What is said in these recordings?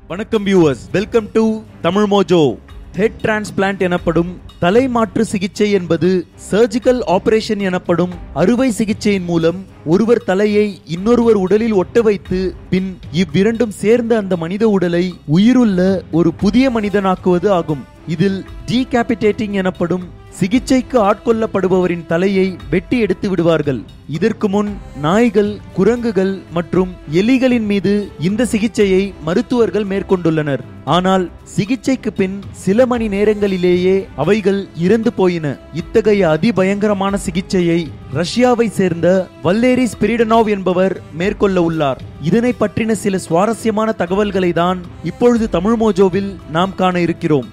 வணக்கம் viewers, welcome to Tamil Mojo. Head transplant எனப்படும் தலை மாற்று சிகிச்சை என்பது சர்ஜிக்கல் ஆபரேஷன் எனப்படும் அறுவை சிகிச்சையின் மூலம் ஒருவர் தலையை இன்னொருவர் உடலில் ஒட்ட வைத்து பின் இவ்விரண்டும் சேர்ந்த அந்த மனித உடலை உயிருள்ள ஒரு புதிய மனிதனாக்குவது ஆகும். இதில் டீகேபிடேட்டிங் எனப்படும் சிகிச்சைக்கு ஆட்கொள்ளப்படுபவரின் தலையை வெட்டி எடுத்து விடுவார்கள். இதற்கு முன் நாய்கள், குரங்குகள் மற்றும் எலிகளின் மீது இந்த சிகிச்சையை மருத்துவர்கள் மேற்கொண்டுள்ளனர். ஆனால் சிகிச்சைக்கு பின் சில மணி நேரங்களிலேயே அவைகள் இறந்து போயின. இத்தகைய அதிபயங்கரமான சிகிச்சையை ரஷ்யாவை சேர்ந்த வல்லேரி ஸ்பிரிடனோவ் என்பவர் மேற்கொள்ள உள்ளார். இதனை பற்றின சில சுவாரஸ்யமான தகவல்களை தான் இப்பொழுது தமிழ் மோஜோவில் நாம் காண இருக்கிறோம்.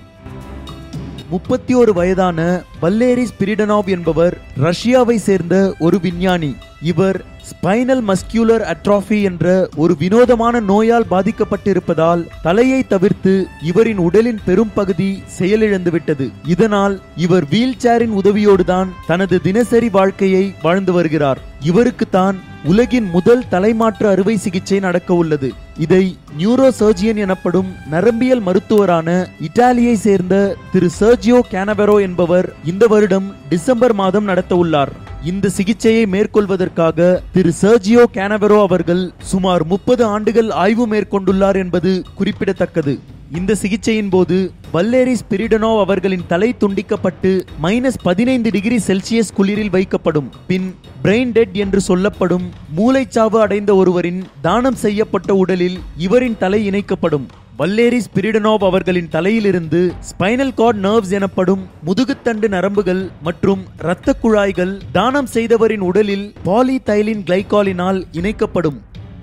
31 வயதான வல்லேரி ஸ்பிரிடனோவ் என்பவர் ரஷ்யாவை சேர்ந்த ஒரு விஞ்ஞானி. இவர் ஸ்பைனல் மஸ்குலர் அட்ரோபி என்ற ஒரு வினோதமான நோயால் பாதிக்கப்பட்டிருப்பதால் தலையை தவிர்த்து இவரின் உடலின் பெரும் பகுதி செயலிழந்துவிட்டது. இதனால் இவர் வீல் சேரின் உதவியோடுதான் தனது தினசரி வாழ்க்கையை வாழ்ந்து வருகிறார். இவருக்கு தான் உலகின் முதல் தலைமாற்று அறுவை சிகிச்சை நடக்க உள்ளது. இதை நியூரோ சர்ஜியன் எனப்படும் நரம்பியல் மருத்துவரான இத்தாலியை சேர்ந்த திரு சர்ஜியோ கேனவெரோ என்பவர் இந்த வருடம் டிசம்பர் மாதம் நடத்த உள்ளார். இந்த சிகிச்சையை மேற்கொள்வதற்காக திரு சர்ஜியோ கேனவெரோ அவர்கள் சுமார் 30 ஆண்டுகள் ஆய்வு மேற்கொண்டுள்ளார் என்பது குறிப்பிடத்தக்கது. இந்த சிகிச்சையின் போது வல்லேரி ஸ்பிரிடனோவ் அவர்களின் தலை துண்டிக்கப்பட்டு -15 டிகிரி செல்சியஸ் குளிரில் வைக்கப்படும். பின் பிரெயின் டெட் என்று சொல்லப்படும் மூளைச்சாவு அடைந்த ஒருவரின் தானம் செய்யப்பட்ட உடலில் இவரின் தலை இணைக்கப்படும். வல்லேரி ஸ்பிரிடனோவ் அவர்களின் தலையிலிருந்து ஸ்பைனல் கார்ட் நர்வ்ஸ் எனப்படும் முதுகுத்தண்டு நரம்புகள் மற்றும் இரத்த குழாய்கள் தானம் செய்தவரின் உடலில் பாலிதைலின் கிளைகாலினால் இணைக்கப்படும்.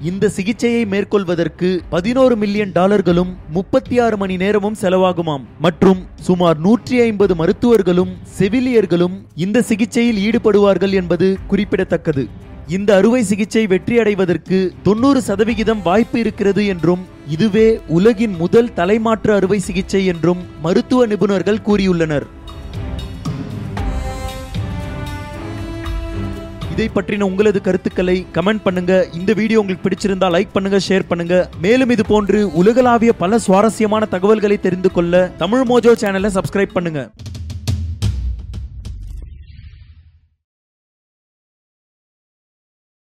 இந்த சிகிச்சையை மேற்கொள்வதற்கு $11 மில்லியன் 36 மணி நேரமும் செலவாகுமாம். மற்றும் சுமார் 150 மருத்துவர்களும் செவிலியர்களும் இந்த சிகிச்சையில் ஈடுபடுவார்கள் என்பது குறிப்பிடத்தக்கது. இந்த அறுவை சிகிச்சை வெற்றி அடைவதற்கு 90% வாய்ப்பு இருக்கிறது என்றும் இதுவே உலகின் முதல் தலைமாற்று அறுவை சிகிச்சை என்றும் மருத்துவ நிபுணர்கள் கூறியுள்ளனர். இதை பற்றின உங்களது கருத்துக்களை கமெண்ட் பண்ணுங்க. இந்த வீடியோ உங்களுக்கு பிடிச்சிருந்தா லைக் பண்ணுங்க, ஷேர் பண்ணுங்க. மேலும் இது போன்று உலகளாவிய பல சுவாரஸ்யமான தகவல்களை தெரிந்து கொள்ள தமிழ் மோஜோ சேனலை சப்ஸ்கிரைப் பண்ணுங்க.